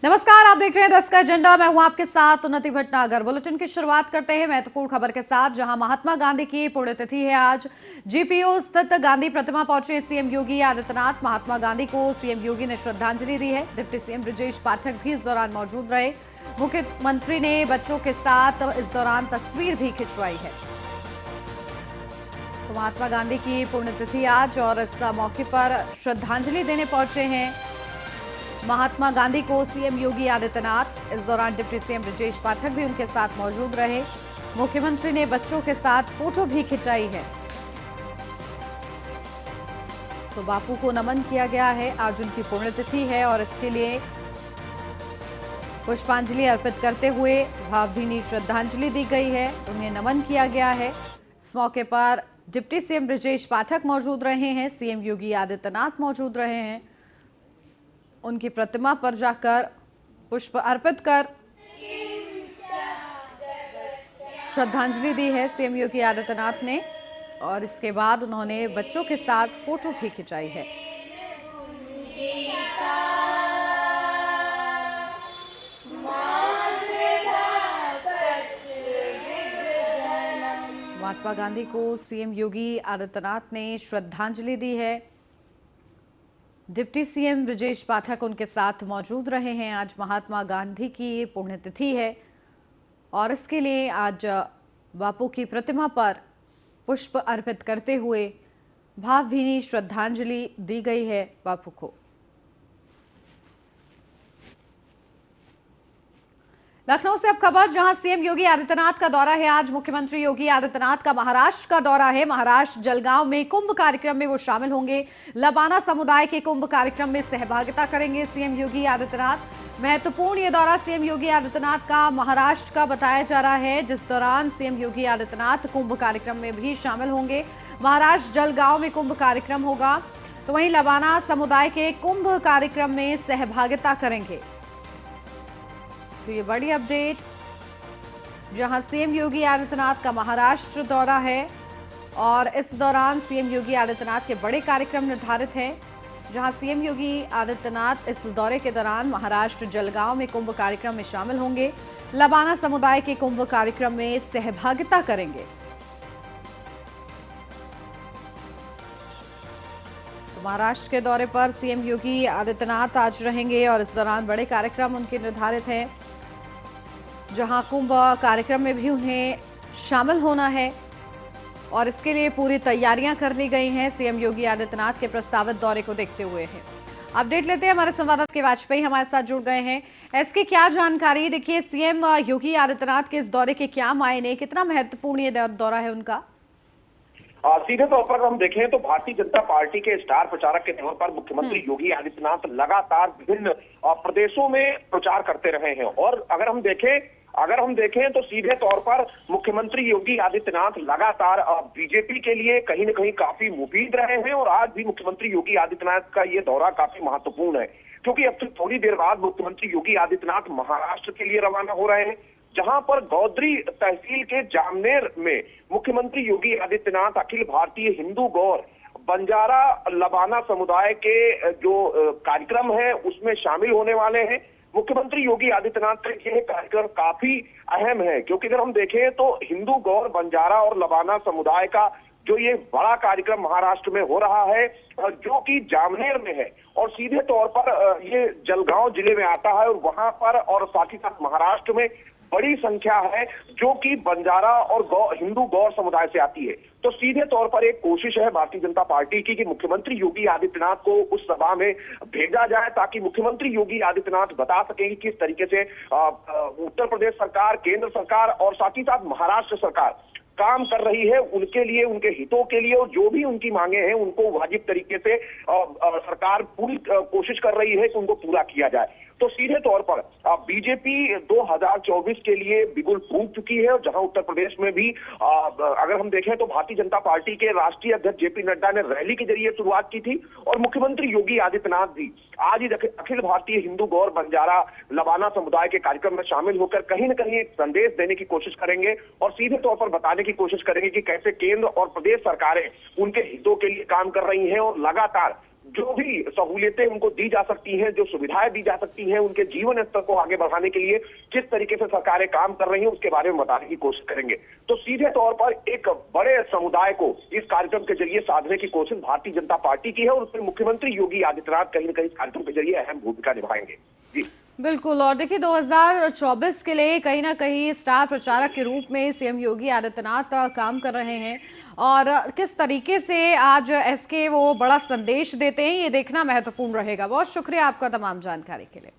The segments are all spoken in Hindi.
नमस्कार, आप देख रहे हैं 10 का एजेंडा। मैं हूं आपके साथ उन्नति भटनागर। बुलेटिन की शुरुआत करते हैं महत्वपूर्ण खबर के साथ, जहां महात्मा गांधी की पुण्यतिथि है आज। जीपीओ स्थित गांधी प्रतिमा पहुंचे सीएम योगी आदित्यनाथ। महात्मा गांधी को सीएम योगी ने श्रद्धांजलि दी है। डिप्टी सीएम ब्रजेश पाठक भी इस दौरान मौजूद रहे। मुख्यमंत्री ने बच्चों के साथ इस दौरान तस्वीर भी खिंचवाई है। तो महात्मा गांधी की पुण्यतिथि आज और इस मौके पर श्रद्धांजलि देने पहुंचे हैं महात्मा गांधी को सीएम योगी आदित्यनाथ। इस दौरान डिप्टी सीएम ब्रजेश पाठक भी उनके साथ मौजूद रहे। मुख्यमंत्री ने बच्चों के साथ फोटो भी खिंचाई है। तो बापू को नमन किया गया है। आज उनकी पुण्यतिथि है और इसके लिए पुष्पांजलि अर्पित करते हुए भावभीनी श्रद्धांजलि दी गई है। उन्हें नमन किया गया है। इस मौके पर डिप्टी सीएम ब्रजेश पाठक मौजूद रहे हैं, सीएम योगी आदित्यनाथ मौजूद रहे हैं। उनकी प्रतिमा पर जाकर पुष्प अर्पित कर श्रद्धांजलि दी है सीएम योगी आदित्यनाथ ने, और इसके बाद उन्होंने बच्चों के साथ फोटो भी खिंचाई है। महात्मा गांधी को सीएम योगी आदित्यनाथ ने श्रद्धांजलि दी है। डिप्टी सीएम ब्रजेश पाठक उनके साथ मौजूद रहे हैं। आज महात्मा गांधी की पुण्यतिथि है और इसके लिए आज बापू की प्रतिमा पर पुष्प अर्पित करते हुए भावभीनी श्रद्धांजलि दी गई है बापू को। लखनऊ से अब खबर, जहां सीएम योगी आदित्यनाथ का दौरा है। आज मुख्यमंत्री योगी आदित्यनाथ का महाराष्ट्र का दौरा है। महाराष्ट्र जलगांव में कुंभ कार्यक्रम में वो शामिल होंगे। लबाना समुदाय के कुंभ कार्यक्रम में सहभागिता करेंगे सीएम योगी आदित्यनाथ। महत्वपूर्ण ये दौरा सीएम योगी आदित्यनाथ का महाराष्ट्र का बताया जा रहा है, जिस दौरान सीएम योगी आदित्यनाथ कुंभ कार्यक्रम में भी शामिल होंगे। महाराष्ट्र जलगांव में कुंभ कार्यक्रम होगा, तो वहीं लबाना समुदाय के कुंभ कार्यक्रम में सहभागिता करेंगे। तो ये बड़ी अपडेट, जहां सीएम योगी आदित्यनाथ का महाराष्ट्र दौरा है और इस दौरान सीएम योगी आदित्यनाथ के बड़े कार्यक्रम निर्धारित हैं। जहां सीएम योगी आदित्यनाथ इस दौरे के दौरान महाराष्ट्र जलगांव में कुंभ कार्यक्रम में शामिल होंगे। लबाना समुदाय के कुंभ कार्यक्रम में सहभागिता करेंगे। तो महाराष्ट्र के दौरे पर सीएम योगी आदित्यनाथ आज रहेंगे और इस दौरान बड़े कार्यक्रम उनके निर्धारित हैं, जहां कुंभ कार्यक्रम में भी उन्हें शामिल होना है और इसके लिए पूरी तैयारियां कर ली गई हैं। सीएम योगी आदित्यनाथ के प्रस्तावित दौरे को देखते हुए है। अपडेट लेते हैं, हमारे संवाददाता के वाजपेयी हमारे साथ जुड़ गए हैं। इसकी क्या जानकारी? देखिए, सीएम योगी आदित्यनाथ के इस दौरे के क्या मायने, कितना महत्वपूर्ण ये दौरा है उनका? सीधे तौर पर हम देखें तो भारतीय जनता पार्टी के स्टार प्रचारक के तौर पर मुख्यमंत्री योगी आदित्यनाथ लगातार विभिन्न प्रदेशों में प्रचार करते रहे हैं। और अगर हम देखें तो सीधे तौर पर मुख्यमंत्री योगी आदित्यनाथ लगातार बीजेपी के लिए कहीं न कहीं काफी मुफीद रहे हैं। और आज भी मुख्यमंत्री योगी आदित्यनाथ का ये दौरा काफी महत्वपूर्ण है, क्योंकि अब से थोड़ी देर बाद मुख्यमंत्री योगी आदित्यनाथ महाराष्ट्र के लिए रवाना हो रहे हैं, जहां पर गौदरी तहसील के जामनेर में मुख्यमंत्री योगी आदित्यनाथ अखिल भारतीय हिंदू गौर बंजारा लबाना समुदाय के जो कार्यक्रम है उसमें शामिल होने वाले हैं। मुख्यमंत्री योगी आदित्यनाथ का यह कार्यक्रम काफी अहम है, क्योंकि अगर हम देखें तो हिंदू गौर बंजारा और लबाना समुदाय का जो ये बड़ा कार्यक्रम महाराष्ट्र में हो रहा है, जो कि जामनेर में है और सीधे तौर पर ये जलगांव जिले में आता है, और वहां पर और साथ ही साथ महाराष्ट्र में बड़ी संख्या है जो कि बंजारा और हिंदू गौर समुदाय से आती है। तो सीधे तौर पर एक कोशिश है भारतीय जनता पार्टी की कि मुख्यमंत्री योगी आदित्यनाथ को उस सभा में भेजा जाए, ताकि मुख्यमंत्री योगी आदित्यनाथ बता सकें कि किस तरीके से उत्तर प्रदेश सरकार, केंद्र सरकार और साथ ही साथ महाराष्ट्र सरकार काम कर रही है उनके लिए, उनके हितों के लिए, और जो भी उनकी मांगे हैं उनको वाजिब तरीके से सरकार पूरी कोशिश कर रही है कि उनको पूरा किया जाए। तो सीधे तौर पर बीजेपी 2024 के लिए बिगुल फूंक चुकी है, और जहां उत्तर प्रदेश में भी अगर हम देखें तो भारतीय जनता पार्टी के राष्ट्रीय अध्यक्ष जेपी नड्डा ने रैली के जरिए शुरुआत की थी, और मुख्यमंत्री योगी आदित्यनाथ भी आज ही अखिल भारतीय हिंदू गौर बंजारा लबाना समुदाय के कार्यक्रम में शामिल होकर कहीं न कहीं एक संदेश देने की कोशिश करेंगे और सीधे तौर पर बताने की कोशिश करेंगे कि कैसे केंद्र और प्रदेश सरकारें उनके हितों के लिए काम कर रही हैं और लगातार जो भी सहूलियतें उनको दी जा सकती हैं, जो सुविधाएं दी जा सकती हैं, उनके जीवन स्तर को आगे बढ़ाने के लिए किस तरीके से सरकारें काम कर रही हैं, उसके बारे में बताने की कोशिश करेंगे। तो सीधे तौर पर एक बड़े समुदाय को इस कार्यक्रम के जरिए साधने की कोशिश भारतीय जनता पार्टी की है और उसमें मुख्यमंत्री योगी आदित्यनाथ कहीं न कहीं इस कार्यक्रम के जरिए अहम भूमिका निभाएंगे। जी बिल्कुल। और देखिए 2024 के लिए कहीं ना कहीं स्टार प्रचारक के रूप में सीएम योगी आदित्यनाथ काम कर रहे हैं और किस तरीके से आज एसके वो बड़ा संदेश देते हैं, ये देखना महत्वपूर्ण रहेगा। बहुत शुक्रिया आपका तमाम जानकारी के लिए।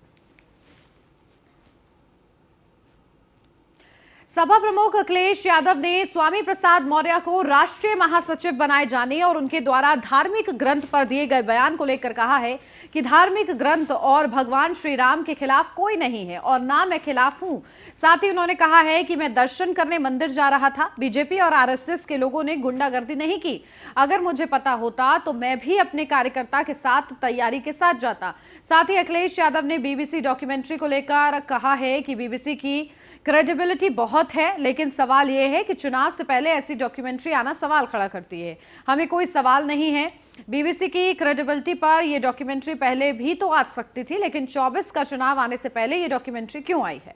सपा प्रमुख अखिलेश यादव ने स्वामी प्रसाद मौर्य को राष्ट्रीय महासचिव बनाए जाने और उनके द्वारा धार्मिक ग्रंथ पर दिए गए बयान को लेकर कहा है कि धार्मिक ग्रंथ और भगवान श्री राम के खिलाफ कोई नहीं है और ना मैं खिलाफ हूं। साथ ही उन्होंने कहा है कि मैं दर्शन करने मंदिर जा रहा था, बीजेपी और आरएसएस के लोगों ने गुंडागर्दी नहीं की। अगर मुझे पता होता तो मैं भी अपने कार्यकर्ता के साथ तैयारी के साथ जाता। साथ ही अखिलेश यादव ने बीबीसी डॉक्यूमेंट्री को लेकर कहा है कि बीबीसी की क्रेडिबिलिटी बहुत है, लेकिन सवाल यह है कि चुनाव से पहले ऐसी डॉक्यूमेंट्री आना सवाल खड़ा करती है। हमें कोई सवाल नहीं है बीबीसी की क्रेडिबिलिटी पर। यह डॉक्यूमेंट्री पहले भी तो आ सकती थी, लेकिन 24 का चुनाव आने से पहले यह डॉक्यूमेंट्री क्यों आई है?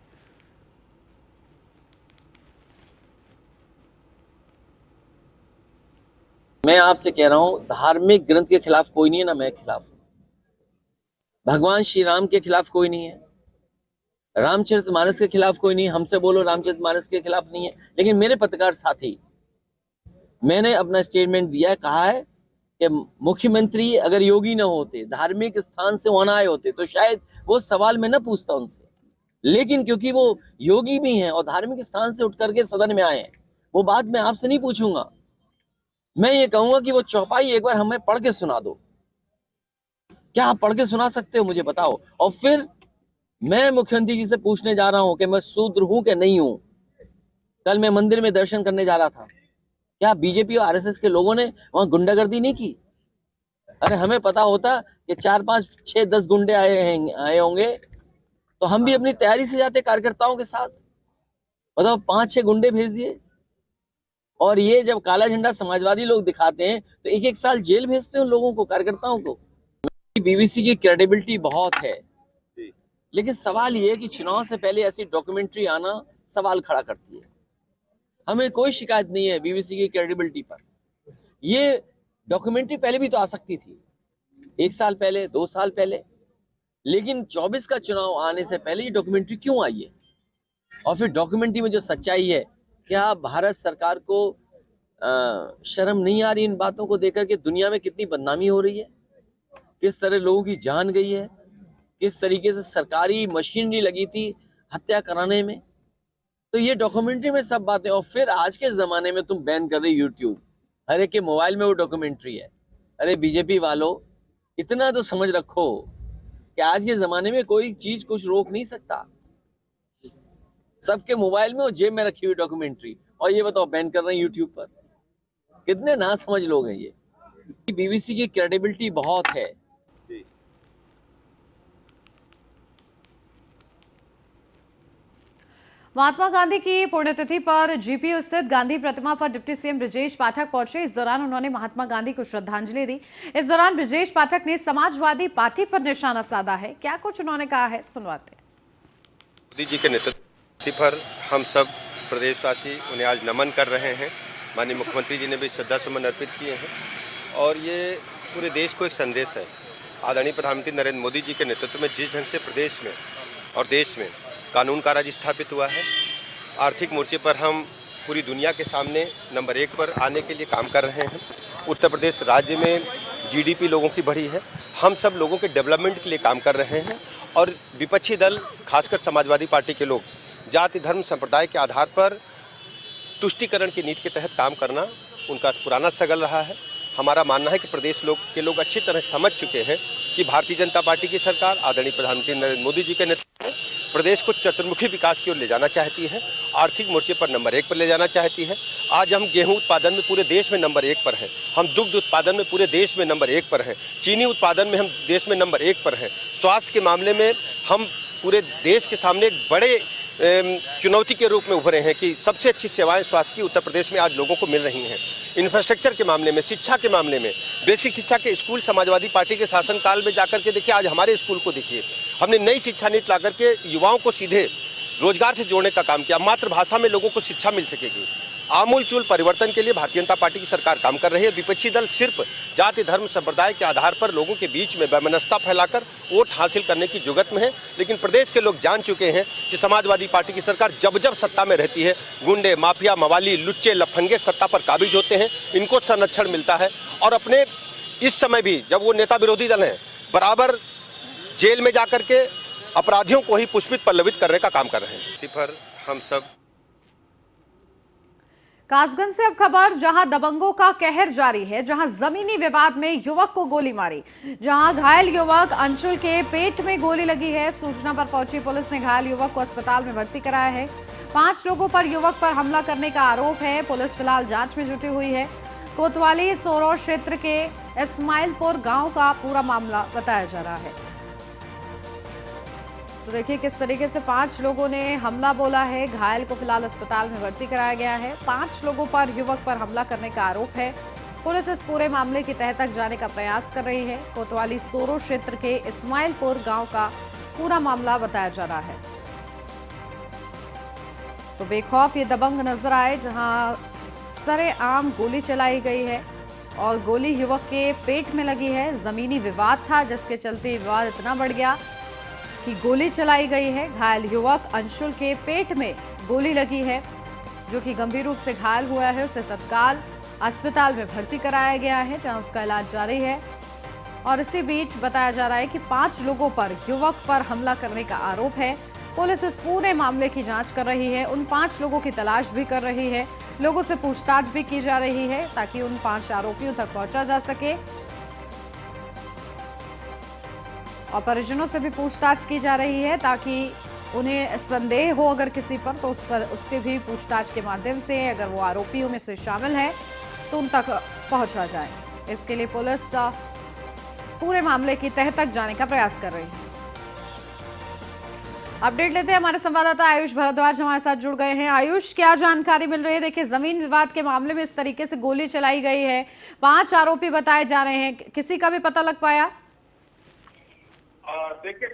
मैं आपसे कह रहा हूं, धार्मिक ग्रंथ के खिलाफ कोई नहीं है, ना मैं खिलाफ हूं। भगवान श्री राम के खिलाफ कोई नहीं है, रामचरितमानस के खिलाफ कोई नहीं। हमसे बोलो रामचरितमानस के खिलाफ नहीं है, लेकिन मेरे पत्रकार साथी, मैंने अपना स्टेटमेंट दिया है, कहा है कि मुख्यमंत्री अगर योगी न होते, धार्मिक स्थान से वहां आए होते, तो शायद वो सवाल मैं न पूछता उनसे। लेकिन क्योंकि वो योगी भी हैं और धार्मिक स्थान से उठ करके सदन में आए हैं, वो बात मैं आपसे नहीं पूछूंगा। मैं ये कहूंगा कि वो चौपाई एक बार हमें पढ़ के सुना दो। क्या आप पढ़ के सुना सकते हो? मुझे बताओ। और फिर मैं मुख्यमंत्री जी से पूछने जा रहा हूं कि मैं शूद्र हूं कि नहीं हूं। कल मैं मंदिर में दर्शन करने जा रहा था, क्या बीजेपी और आरएसएस के लोगों ने वहां गुंडागर्दी नहीं की? अरे हमें पता होता कि 4, 5, 6, 10 गुंडे आए होंगे तो हम भी अपनी तैयारी से जाते कार्यकर्ताओं के साथ। बताओ, 5-6 गुंडे भेज दिए। और ये जब काला झंडा समाजवादी लोग दिखाते हैं तो 1-1 साल जेल भेजते हैं उन लोगों को, कार्यकर्ताओं को। बीबीसी की क्रेडिबिलिटी बहुत है, लेकिन सवाल ये है कि चुनाव से पहले ऐसी डॉक्यूमेंट्री आना सवाल खड़ा करती है। हमें कोई शिकायत नहीं है बीबीसी की क्रेडिबिलिटी पर। ये डॉक्यूमेंट्री पहले भी तो आ सकती थी, 1 साल पहले, 2 साल पहले, लेकिन 24 का चुनाव आने से पहले ये डॉक्यूमेंट्री क्यों आई है? और फिर डॉक्यूमेंट्री में जो सच्चाई है, क्या भारत सरकार को शर्म नहीं आ रही इन बातों को देखकर कि दुनिया में कितनी बदनामी हो रही है, किस तरह लोगों की जान गई है, किस तरीके से सरकारी मशीनरी लगी थी हत्या कराने में? तो ये डॉक्यूमेंट्री में सब बातें। और फिर आज के जमाने में तुम बैन कर रहे यूट्यूब, हर एक के मोबाइल में वो डॉक्यूमेंट्री है। अरे बीजेपी वालों, इतना तो समझ रखो कि आज के जमाने में कोई चीज कुछ रोक नहीं सकता। सबके मोबाइल में और जेब में रखी हुई डॉक्यूमेंट्री, और ये बताओ बैन कर रहे हैं यूट्यूब पर। कितने ना समझ लोग हैं ये। बीबीसी की क्रेडिबिलिटी बहुत है। महात्मा गांधी की पुण्यतिथि पर जीपीयू स्थित गांधी प्रतिमा पर डिप्टी सीएम ब्रजेश पाठक पहुंचे। इस दौरान उन्होंने महात्मा गांधी को श्रद्धांजलि दी। इस दौरान ब्रजेश पाठक ने समाजवादी पार्टी पर निशाना साधा है। क्या कुछ उन्होंने कहा है, सुनवाते हैं। मोदी जी के नेतृत्व पर हम सब प्रदेशवासी उन्हें आज नमन कर रहे हैं। माननीय मुख्यमंत्री जी ने भी श्रद्धा सुमन अर्पित किए हैं और ये पूरे देश को एक संदेश है। आदरणीय प्रधानमंत्री नरेंद्र मोदी जी के नेतृत्व में जिस ढंग से प्रदेश में और देश में कानून का राज स्थापित हुआ है, आर्थिक मोर्चे पर हम पूरी दुनिया के सामने नंबर 1 पर आने के लिए काम कर रहे हैं। उत्तर प्रदेश राज्य में जीडीपी लोगों की बढ़ी है। हम सब लोगों के डेवलपमेंट के लिए काम कर रहे हैं और विपक्षी दल, खासकर समाजवादी पार्टी के लोग जाति धर्म संप्रदाय के आधार पर तुष्टीकरण की नीति के तहत काम करना उनका पुराना सगल रहा है। हमारा मानना है कि प्रदेश के लोग अच्छी तरह समझ चुके हैं कि भारतीय जनता पार्टी की सरकार आदरणीय प्रधानमंत्री नरेंद्र मोदी जी के नेतृत्व में प्रदेश को चतुर्मुखी विकास की ओर ले जाना चाहती है। आर्थिक मोर्चे पर नंबर 1 पर ले जाना चाहती है। आज हम गेहूं उत्पादन में पूरे देश में नंबर 1 पर हैं। हम दुग्ध उत्पादन में पूरे देश में नंबर 1 पर हैं। चीनी उत्पादन में हम देश में नंबर 1 पर हैं। स्वास्थ्य के मामले में हम पूरे देश के सामने एक बड़े चुनौती के रूप में उभरे हैं कि सबसे अच्छी सेवाएं स्वास्थ्य की उत्तर प्रदेश में आज लोगों को मिल रही हैं। इंफ्रास्ट्रक्चर के मामले में, शिक्षा के मामले में, बेसिक शिक्षा के स्कूल समाजवादी पार्टी के शासनकाल में जाकर के देखिए, आज हमारे स्कूल को देखिए, हमने नई शिक्षा नीति ला करके युवाओं को सीधे रोजगार से जोड़ने का काम किया। मातृभाषा में लोगों को शिक्षा मिल सकेगी। आमूल चूल परिवर्तन के लिए भारतीय जनता पार्टी की सरकार काम कर रही है। विपक्षी दल सिर्फ जाति धर्म संप्रदाय के आधार पर लोगों के बीच में वैमनस्यता फैलाकर वोट हासिल करने की जुगत में है। लेकिन प्रदेश के लोग जान चुके हैं कि समाजवादी पार्टी की सरकार जब जब सत्ता में रहती है, गुंडे, माफिया, मवाली, लुच्चे, लफंगे सत्ता पर काबिज होते हैं, इनको संरक्षण मिलता है। और अपने इस समय भी जब वो नेता विरोधी दल हैं, बराबर जेल में जाकर के अपराधियों को ही पुष्पित पल्लवित करने का काम कर रहे हैं। पर हम सब कासगंज से अब खबर, जहां दबंगों का कहर जारी है, जहां जमीनी विवाद में युवक को गोली मारी, जहां घायल युवक अंशुल के पेट में गोली लगी है। सूचना पर पहुंची पुलिस ने घायल युवक को अस्पताल में भर्ती कराया है। 5 लोगों पर युवक पर हमला करने का आरोप है। पुलिस फिलहाल जांच में जुटी हुई है। कोतवाली सोरौर क्षेत्र के इस्माइलपुर गांव का पूरा मामला बताया जा रहा है। तो देखिए किस तरीके से 5 लोगों ने हमला बोला है। घायल को फिलहाल अस्पताल में भर्ती कराया गया है। 5 लोगों पर युवक पर हमला करने का आरोप है। पुलिस इस पूरे मामले की तह तक जाने का प्रयास कर रही है। कोतवाली सोरो क्षेत्र के इस्माइलपुर गांव का पूरा मामला बताया जा रहा है। तो बेखौफ ये दबंग नजर आए, जहां सरेआम गोली चलाई गई है और गोली युवक के पेट में लगी है। जमीनी विवाद था, जिसके चलते विवाद इतना बढ़ गया कि गोली चलाई गई है। घायल युवक अंशुल के पेट में गोली लगी है, जो कि गंभीर रूप से घायल हुआ है। उसे तत्काल अस्पताल में भर्ती कराया गया है, जहां उसका इलाज जारी है। और इसी बीच बताया जा रहा है कि 5 लोगों पर युवक पर हमला करने का आरोप है। पुलिस इस पूरे मामले की जांच कर रही है। उन 5 लोगों की तलाश भी कर रही है। लोगों से पूछताछ भी की जा रही है, ताकि उन 5 आरोपियों तक पहुंचा जा सके। और परिजनों से भी पूछताछ की जा रही है, ताकि उन्हें संदेह हो अगर किसी पर, तो उससे भी पूछताछ के माध्यम से अगर वो आरोपियों में से शामिल है तो उन तक पहुंचा जाए। इसके लिए पुलिस इस पूरे मामले की तह तक जाने का प्रयास कर रही है। अपडेट लेते हैं, हमारे संवाददाता आयुष भारद्वाज हमारे साथ जुड़ गए हैं। आयुष, क्या जानकारी मिल रही है? देखिए, जमीन विवाद के मामले में इस तरीके से गोली चलाई गई है, 5 आरोपी बताए जा रहे हैं, किसी का भी पता लग पाया? देखिए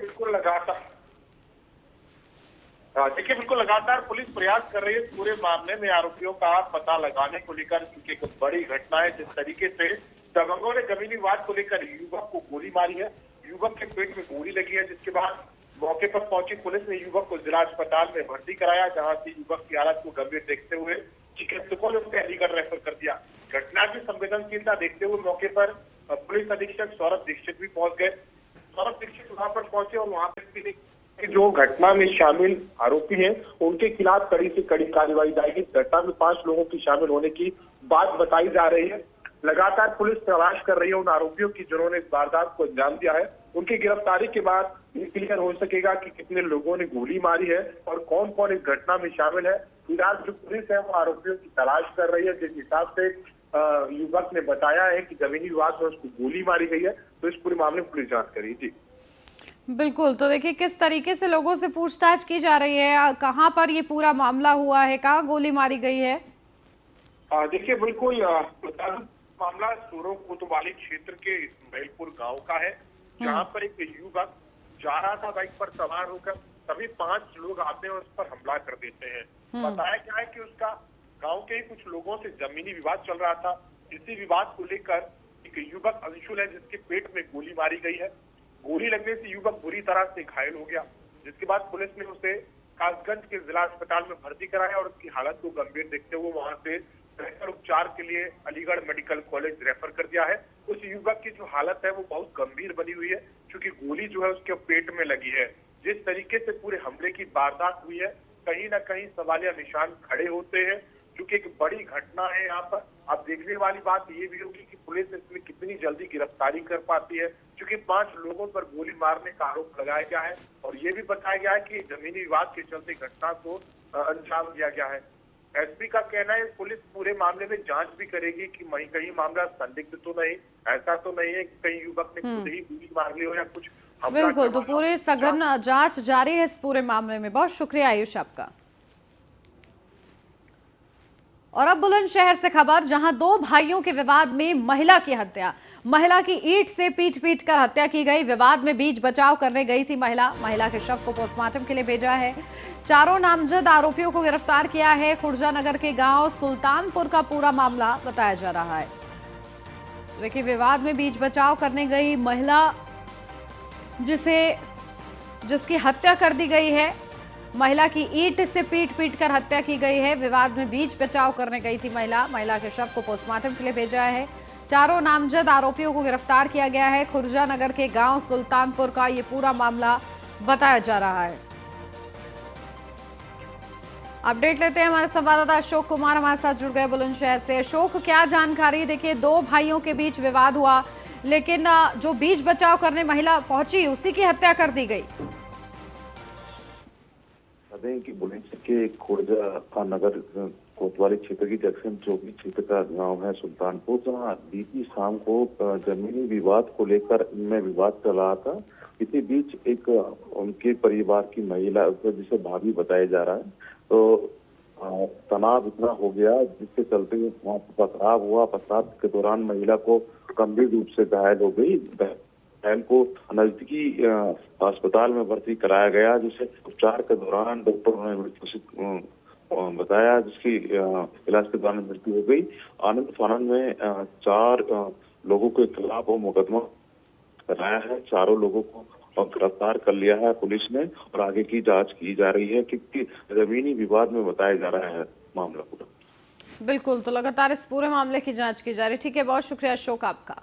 बिल्कुल लगातार पुलिस प्रयास कर रही है पूरे मामले में आरोपियों का पता लगाने को लेकर, क्योंकि एक बड़ी घटना है। जिस तरीके से दबंगों ने जमीनी विवाद को लेकर युवक को गोली मारी है, युवक के पेट में गोली लगी है, जिसके बाद मौके पर पहुंची पुलिस ने युवक को जिला अस्पताल में भर्ती कराया, जहां से युवक की हालत को गंभीर देखते हुए चिकित्सकों ने उसे अलीगढ़ रेफर कर दिया। घटना की संवेदनशीलता देखते हुए मौके पर पुलिस अधीक्षक सौरभ दीक्षित भी पहुंच गए। सौरभ दीक्षित वहां पर पहुंचे और वहां पर जो घटना में शामिल आरोपी हैं, उनके खिलाफ कड़ी से कड़ी कार्रवाई जाएगी। घटना में 5 लोगों की शामिल होने की बात बताई जा रही है। लगातार पुलिस तलाश कर रही है उन आरोपियों की जिन्होंने इस वारदात को अंजाम दिया है। उनकी गिरफ्तारी के बाद ये क्लियर हो सकेगा कि कितने लोगों ने गोली मारी है और कौन कौन इस घटना में शामिल है। फिलहाल जो पुलिस है वो आरोपियों की तलाश कर रही है। जिस हिसाब से युवक ने बताया है कि जमीनी विवाद में उसको गोली मारी गई है, तो इस पूरे मामले में पुलिस जांच कर रही है। जी बिल्कुल, तो देखिए किस तरीके से लोगों से पूछताछ की जा रही है, कहां पर ये पूरा मामला हुआ है, कहां गोली मारी गई है? देखिए बिल्कुल मामला सोरो कोतवाली क्षेत्र के इस्माइलपुर गांव का है, जहां पर एक युवक जा रहा था बाइक पर सवार होकर, तभी 5 लोग आते हैं और उस पर हमला कर देते हैं। बताया क्या है कि उसका गांव के ही कुछ लोगों से जमीनी विवाद चल रहा था। इसी विवाद को लेकर एक युवक अंशुल है, जिसके पेट में गोली मारी गई है। गोली लगने से युवक बुरी तरह से घायल हो गया, जिसके बाद पुलिस ने उसे कासगंज के जिला अस्पताल में भर्ती कराया और उसकी हालत को गंभीर देखते हुए वहां से बेहतर उपचार के लिए अलीगढ़ मेडिकल कॉलेज रेफर कर दिया है। उस युवक की जो हालत है वो बहुत गंभीर बनी हुई है, क्योंकि गोली जो है उसके पेट में लगी है। जिस तरीके से पूरे हमले की वारदात हुई है, कहीं ना कहीं सवालिया निशान खड़े होते हैं, क्योंकि एक बड़ी घटना है। यहाँ पर अब देखने वाली बात ये भी होगी कि पुलिस इसमें कितनी जल्दी गिरफ्तारी कर पाती है, क्योंकि 5 लोगों पर गोली मारने का आरोप लगाया गया है और ये भी बताया गया है कि जमीनी विवाद के चलते घटना को अंजाम दिया गया है। एसपी का कहना है पुलिस पूरे मामले में जांच भी करेगी कि कहीं मामला संदिग्ध तो नहीं, ऐसा तो नहीं है कि कहीं युवक ने खुद ही गोली मार ली हो या कुछ हमला बिल्कुल, तो करवाना। पूरी सघन जांच जारी है इस पूरे मामले में। बहुत शुक्रिया आयुष आपका। और अब बुलंदशहर से खबर, जहां दो भाइयों के विवाद में महिला की हत्या, महिला की ईंट से पीट कर हत्या की गई। विवाद में बीच बचाव करने गई थी महिला के शव को पोस्टमार्टम के लिए भेजा है। चारों नामजद आरोपियों को गिरफ्तार किया है। खुर्जा नगर के गांव सुल्तानपुर का पूरा मामला बताया जा रहा है। देखिए, विवाद में बीच बचाव करने गई महिला जिसकी हत्या कर दी गई है, महिला की ईंट से पीट कर हत्या की गई है। विवाद में बीच बचाव करने गई थी महिला के शव को पोस्टमार्टम के लिए भेजा है। चारों नामजद आरोपियों को गिरफ्तार किया गया है। खुर्जा नगर के गांव सुल्तानपुर का ये पूरा मामला बताया जा रहा है। अपडेट लेते हैं, हमारे संवाददाता अशोक कुमार हमारे साथ जुड़ गए बुलंदशहर से। अशोक, क्या जानकारी? देखिए, दो भाइयों के बीच विवाद हुआ, लेकिन जो बीच बचाव करने महिला पहुंची उसी की हत्या कर दी गई। कि बुलंदशहर के खुर्जा नगर कोतवाली क्षेत्र की जंक्शन चौकी क्षेत्र का गांव है सुल्तानपुर, जहां बीती शाम को जमीनी विवाद को लेकर इनमें विवाद चल रहा था। इसी बीच एक उनके परिवार की महिला, जिसे भाभी बताया जा रहा है, तो तनाव इतना हो गया जिसके चलते वहाँ पथराव हुआ। पथराव के दौरान महिला को गंभीर रूप से घायल हो गई। घायल को नजदीकी अस्पताल में भर्ती कराया गया, जिसे उपचार के दौरान डॉक्टरों ने बताया, जिसकी इलाज के दौरान मृत्यु हो गई। आनंद फानंद में 4 लोगों के खिलाफ वो मुकदमा कराया है। चारों लोगों को गिरफ्तार कर लिया है पुलिस ने, और आगे की जांच की जा रही है कि जमीनी विवाद में बताया जा रहा है मामला पूरा। बिल्कुल, तो लगातार इस पूरे मामले की जांच की जा रही है। ठीक है, बहुत शुक्रिया अशोक आपका।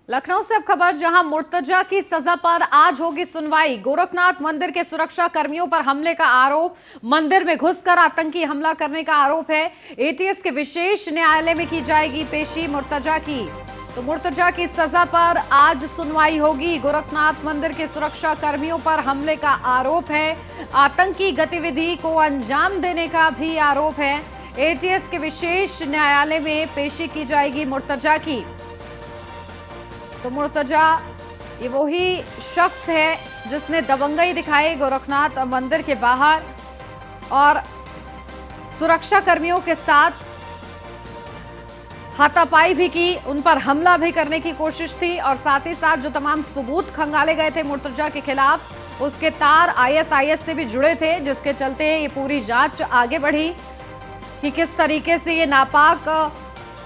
लखनऊ से अब खबर, जहां मुर्तजा की सजा पर आज होगी सुनवाई। गोरखनाथ मंदिर के सुरक्षा कर्मियों पर हमले का आरोप, मंदिर में घुसकर आतंकी हमला करने का आरोप है। एटीएस के विशेष न्यायालय में की जाएगी पेशी मुर्तजा की। तो मुर्तजा की सजा पर आज सुनवाई होगी। गोरखनाथ मंदिर के सुरक्षा कर्मियों पर हमले का आरोप है। आतंकी गतिविधि को अंजाम देने का भी आरोप है। एटीएस के विशेष न्यायालय में पेशी की जाएगी मुर्तजा की। तो मुर्तजा ये वही शख्स है जिसने दबंगई दिखाई गोरखनाथ मंदिर के बाहर और सुरक्षा कर्मियों के साथ हाथापाई भी की, उन पर हमला भी करने की कोशिश थी, और साथ ही साथ जो तमाम सबूत खंगाले गए थे मुर्तजा के खिलाफ, उसके तार आईएसआईएस से भी जुड़े थे, जिसके चलते ये पूरी जांच आगे बढ़ी कि किस तरीके से ये नापाक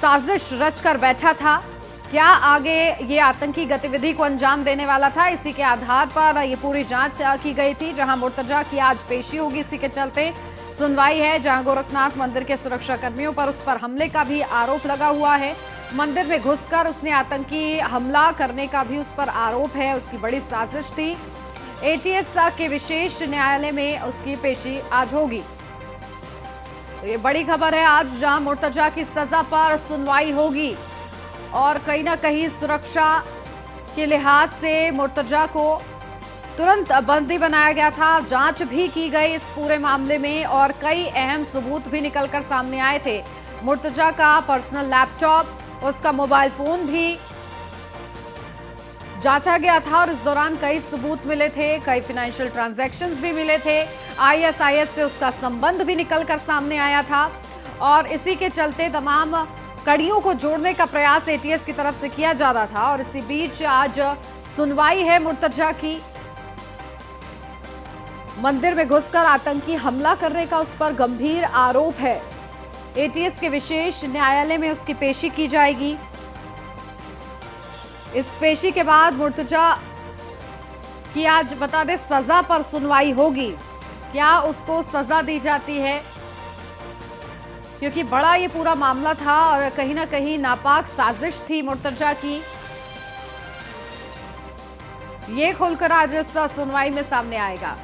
साजिश रचकर बैठा था, क्या आगे ये आतंकी गतिविधि को अंजाम देने वाला था। इसी के आधार पर ये पूरी जांच की गई थी, जहां मुर्तजा की आज पेशी होगी। इसी के चलते सुनवाई है, जहां गोरखनाथ मंदिर के सुरक्षा कर्मियों पर उस पर हमले का भी आरोप लगा हुआ है। मंदिर में घुसकर उसने आतंकी हमला करने का भी उस पर आरोप है, उसकी बड़ी साजिश थी। एटीएस के विशेष न्यायालय में उसकी पेशी आज होगी। तो ये बड़ी खबर है आज, जहां मुर्तजा की सजा पर सुनवाई होगी, और कहीं ना कहीं सुरक्षा के लिहाज से मुर्तजा को तुरंत बंदी बनाया गया था। जांच भी की गई इस पूरे मामले में, और कई अहम सबूत भी निकलकर सामने आए थे। मुर्तजा का पर्सनल लैपटॉप, उसका मोबाइल फोन भी जांचा गया था, और इस दौरान कई सबूत मिले थे, कई फाइनेंशियल ट्रांजैक्शंस भी मिले थे। आईएसआईएस से उसका संबंध भी निकलकर सामने आया था, और इसी के चलते तमाम कड़ियों को जोड़ने का प्रयास एटीएस की तरफ से किया जा रहा था। और इसी बीच आज सुनवाई है मुर्तजा की। मंदिर में घुसकर आतंकी हमला करने का उस पर गंभीर आरोप है। एटीएस के विशेष न्यायालय में उसकी पेशी की जाएगी। इस पेशी के बाद मुर्तजा की आज बता दें सजा पर सुनवाई होगी। क्या उसको सजा दी जाती है, क्योंकि बड़ा ये पूरा मामला था और कहीं ना कहीं नापाक साजिश थी मुर्तजा की। ये खुलकर आज इस सुनवाई में सामने आएगा।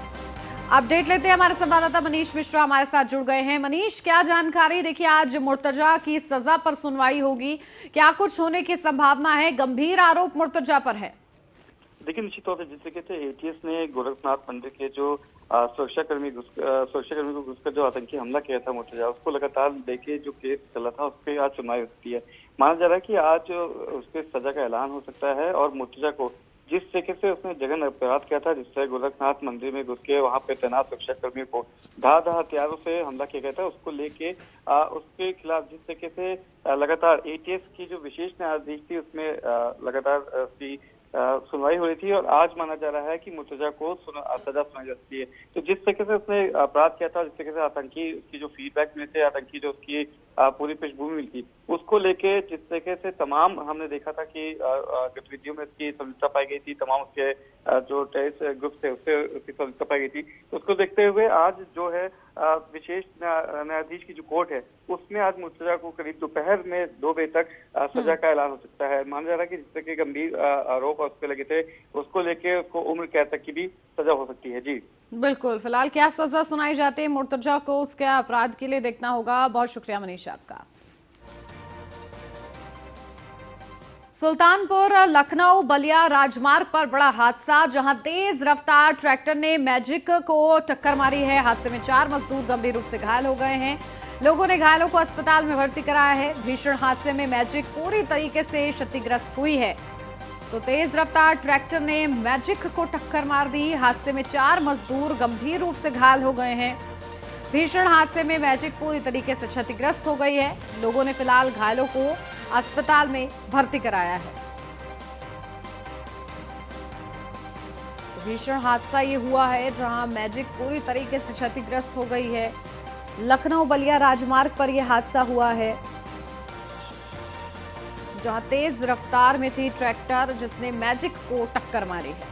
अपडेट लेते हैं, हमारे संवाददाता मनीष मिश्रा हमारे साथ जुड़ गए हैं। मनीष, क्या जानकारी? देखिए, आज मुर्तजा की सजा पर सुनवाई होगी, क्या कुछ होने की संभावना है? गंभीर आरोप मुर्तजा पर है। देखिए, निश्चित तौर पर जिस तरीके से एटीएस ने गोरखनाथ मंदिर के जो सुरक्षाकर्मी को घुसकर जो आतंकी हमला किया था मुर्तजा, उसको लगातार लेके जो केस चला था उस पर आज सुनवाई होती है। माना जा रहा है कि आज उसके सजा का ऐलान हो सकता है और मुर्तजा को जिस तरीके से उसने जघन्य अपराध किया था, जिससे गोरखनाथ मंदिर में घुस के वहां पे तैनात सुरक्षा कर्मियों को धार हथियारों से हमला किया गया था, उसको लेके उसके खिलाफ जिस तरीके से लगातार एटीएस की जो विशेष न्यायाधीश थी उसमें लगातार उसकी सुनवाई हो रही थी और आज माना जा रहा है कि मुर्तजा को सजा सुनाई जा सकती है। तो जिस तरीके से उसने अपराध किया था, जिस तरीके से आतंकी उसकी जो फीडबैक मिले थे, आतंकी जो उसकी पूरी पृष्ठभूमि मिली थी, उसको लेके जिस तरीके से तमाम हमने देखा था कि गतिविधियों में उसकी संलिप्तता पाई गई थी, तमाम उसके जो टेररिस्ट ग्रुप थे उससे उसकी संलिप्तता पाई गई थी, तो उसको देखते हुए आज जो है विशेष न्यायाधीश की जो कोर्ट है उसमें आज मुर्तजा को करीब दोपहर में 2 बजे तक सजा का ऐलान हो सकता है। माना जा रहा है कि जिस तरह के गंभीर आरोप उस पर लगे थे उसको लेके उसको उम्र कैद तक की भी सजा हो सकती है। जी बिल्कुल, फिलहाल क्या सजा सुनाई जाती है मुर्तजा को, उसके अपराध के लिए देखना होगा। बहुत शुक्रिया मनीष आपका। सुल्तानपुर लखनऊ बलिया राजमार्ग पर बड़ा हादसा, जहां तेज रफ्तार ट्रैक्टर ने मैजिक को टक्कर मारी है। हादसे में 4 मजदूर गंभीर रूप से घायल हो गए हैं। लोगों ने घायलों को अस्पताल में भर्ती कराया है। भीषण हादसे में मैजिक पूरी तरीके से क्षतिग्रस्त हुई है। तो तेज रफ्तार ट्रैक्टर ने मैजिक को टक्कर मार दी। हादसे में 4 मजदूर गंभीर रूप से घायल हो गए हैं। भीषण हादसे में मैजिक पूरी तरीके से क्षतिग्रस्त हो गई है। लोगों ने फिलहाल घायलों को अस्पताल में भर्ती कराया है। भीषण हादसा ये हुआ है जहां मैजिक पूरी तरीके से क्षतिग्रस्त हो गई है। लखनऊ बलिया राजमार्ग पर यह हादसा हुआ है, जहां तेज रफ्तार में थी ट्रैक्टर जिसने मैजिक को टक्कर मारी है।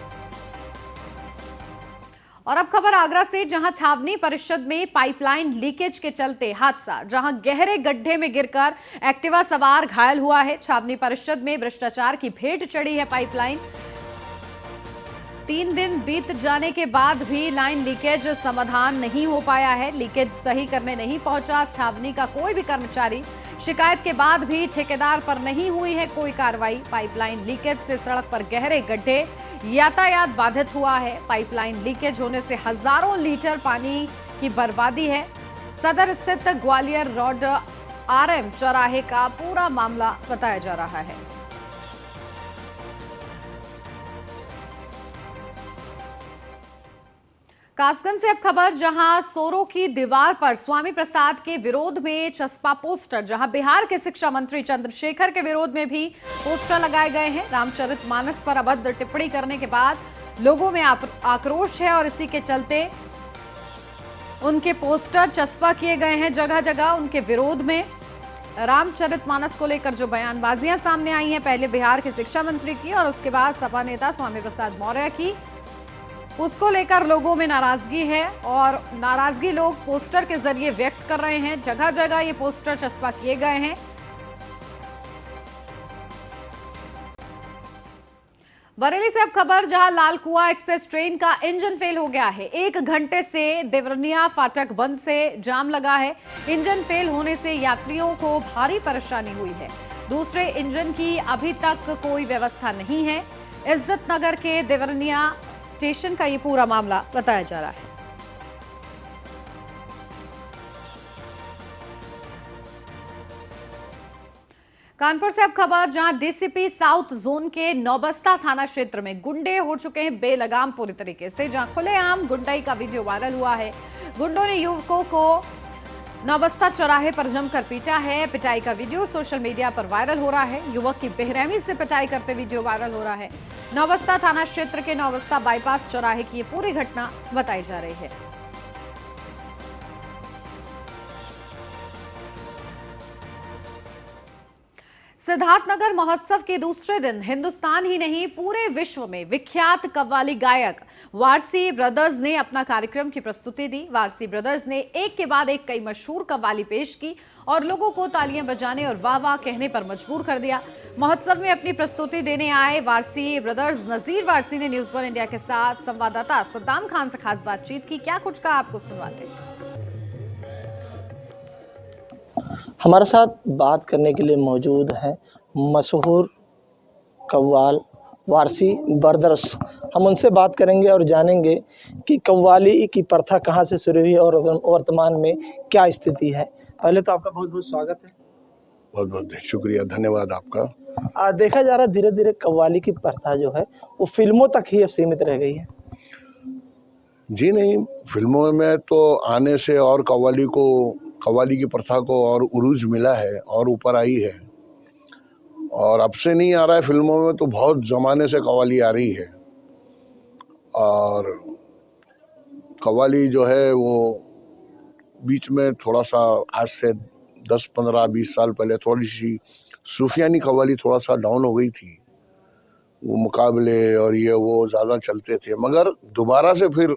और अब खबर आगरा से, जहां छावनी परिषद में पाइपलाइन लीकेज के चलते हादसा, जहां गहरे गड्ढे में गिरकर एक्टिवा सवार घायल हुआ है। छावनी परिषद में भ्रष्टाचार की भेंट चढ़ी है पाइपलाइन। 3 दिन बीत जाने के बाद भी लाइन लीकेज समाधान नहीं हो पाया है। लीकेज सही करने नहीं पहुंचा छावनी का कोई भी कर्मचारी। शिकायत के बाद भी ठेकेदार पर नहीं हुई है कोई कार्रवाई। पाइपलाइन लीकेज से सड़क पर गहरे गड्ढे, यातायात बाधित हुआ है। पाइपलाइन लीकेज होने से हजारों लीटर पानी की बर्बादी है। सदर स्थित ग्वालियर रोड RM चौराहे का पूरा मामला बताया जा रहा है। कासगंज से अब खबर, जहां सोरो की दीवार पर स्वामी प्रसाद के विरोध में चस्पा पोस्टर, जहां बिहार के शिक्षा मंत्री चंद्रशेखर के विरोध में भी पोस्टर लगाए गए हैं। रामचरितमानस पर अभद्र टिप्पणी करने के बाद लोगों में आक्रोश है और इसी के चलते उनके पोस्टर चस्पा किए गए हैं जगह जगह उनके विरोध में। रामचरितमानस को लेकर जो बयानबाजियां सामने आई हैं, पहले बिहार के शिक्षा मंत्री की और उसके बाद सपा नेता स्वामी प्रसाद मौर्य की, उसको लेकर लोगों में नाराजगी है और नाराजगी लोग पोस्टर के जरिए व्यक्त कर रहे हैं। जगह जगह ये पोस्टर चस्पा किए गए हैं। बरेली से अब खबर, जहां लालकुआ एक्सप्रेस ट्रेन का इंजन फेल हो गया है। 1 घंटे से देवरनिया फाटक बंद से जाम लगा है। इंजन फेल होने से यात्रियों को भारी परेशानी हुई है। दूसरे इंजन की अभी तक कोई व्यवस्था नहीं है। इज्जत नगर के देवरनिया स्टेशन का ये पूरा मामला बताया जा रहा है। कानपुर से अब खबर, जहां डीसीपी साउथ जोन के नौबस्ता थाना क्षेत्र में गुंडे हो चुके हैं बेलगाम पूरी तरीके से, जहां खुलेआम गुंडाई का वीडियो वायरल हुआ है। गुंडों ने युवकों को नौबस्ता चौराहे पर जमकर पीटा है। पिटाई का वीडियो सोशल मीडिया पर वायरल हो रहा है। युवक की बेरहमी से पिटाई करते वीडियो वायरल हो रहा है। नौबस्ता थाना क्षेत्र के नौबस्ता बाईपास चौराहे की ये पूरी घटना बताई जा रही है। सिद्धार्थनगर महोत्सव के दूसरे दिन हिंदुस्तान ही नहीं पूरे विश्व में विख्यात कव्वाली गायक वारसी ब्रदर्स ने अपना कार्यक्रम की प्रस्तुति दी। वारसी ब्रदर्स ने एक के बाद एक कई मशहूर कव्वाली पेश की और लोगों को तालियां बजाने और वाह वाह कहने पर मजबूर कर दिया। महोत्सव में अपनी प्रस्तुति देने आए वारसी ब्रदर्स नजीर वारसी ने न्यूज़ 1 इंडिया के साथ संवाददाता सद्दाम खान से खास बातचीत की। क्या कुछ कहा, आपको सुनवाते हैं। हमारे साथ बात करने के लिए मौजूद हैं मशहूर कव्वाल वारसी ब्रदर्स। हम उनसे बात करेंगे और जानेंगे कि कव्वाली की प्रथा कहां से शुरू हुई और वर्तमान में क्या स्थिति है। पहले तो आपका बहुत बहुत स्वागत है। बहुत बहुत शुक्रिया, धन्यवाद आपका। देखा जा रहा है धीरे धीरे कव्वाली की प्रथा जो है वो फिल्मों तक ही अब सीमित रह गई है। जी नहीं, फिल्मों में तो आने से और कव्वाली की प्रथा को और उरूज मिला है और ऊपर आई है, और अब से नहीं आ रहा है, फिल्मों में तो बहुत ज़माने से कव्वाली आ रही है। और कव्वाली जो है वो बीच में थोड़ा सा, आज से 10, 15, 20 साल पहले थोड़ी सी सूफियानी कव्वाली थोड़ा सा डाउन हो गई थी, वो मुकाबले और ये वो ज़्यादा चलते थे, मगर दोबारा से फिर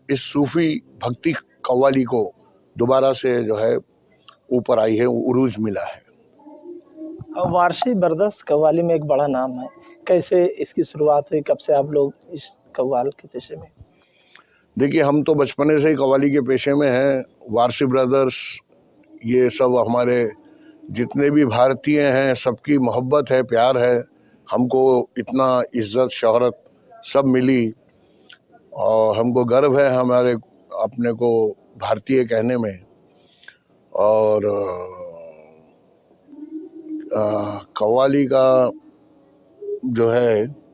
इस सूफी भक्ति कव्वाली को दोबारा से जो है ऊपर आई है, उरूज मिला है। वारसी बरदस कव्वाली में एक बड़ा नाम है, कैसे इसकी शुरुआत हुई, कब से आप लोग इस कव्वाल के पेशे में? देखिए, हम तो बचपने से ही कव्वाली के पेशे में हैं। वारसी ब्रदर्स, ये सब हमारे जितने भी भारतीय हैं सबकी मोहब्बत है, प्यार है। हमको इतना इज्जत शोहरत सब मिली और हमको गर्व है हमारे अपने को भारतीय कहने में। और कव्वाली का जो है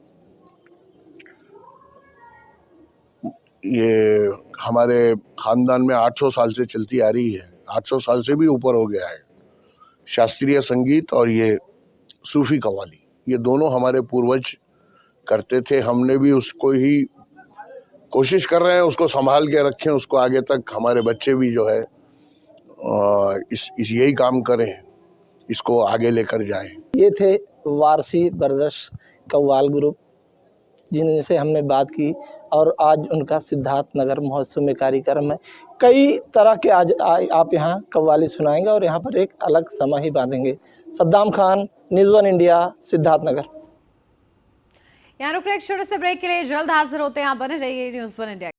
ये हमारे ख़ानदान में 800 साल से चलती आ रही है, 800 साल से भी ऊपर हो गया है। शास्त्रीय संगीत और ये सूफ़ी कव्वाली, ये दोनों हमारे पूर्वज करते थे, हमने भी उसको ही कोशिश कर रहे हैं, उसको संभाल के रखें, उसको आगे तक हमारे बच्चे भी जो है इस यही काम करें, इसको आगे लेकर जाएं। ये थे वारसी बरदस कव्वाल ग्रुप जिनसे हमने बात की, और आज उनका सिद्धार्थ नगर महोत्सव में कार्यक्रम है। कई तरह के आज आप यहाँ कव्वाली सुनाएंगे और यहाँ पर एक अलग समय ही बांधेंगे। Saddam Khan, news 1 India, Siddharth Nagar. यहाँ रुक रहे एक छोटे से ब्रेक के लिए, जल्द हाजिर होते हैं, आप बने रहिए न्यूज़ 1 इंडिया।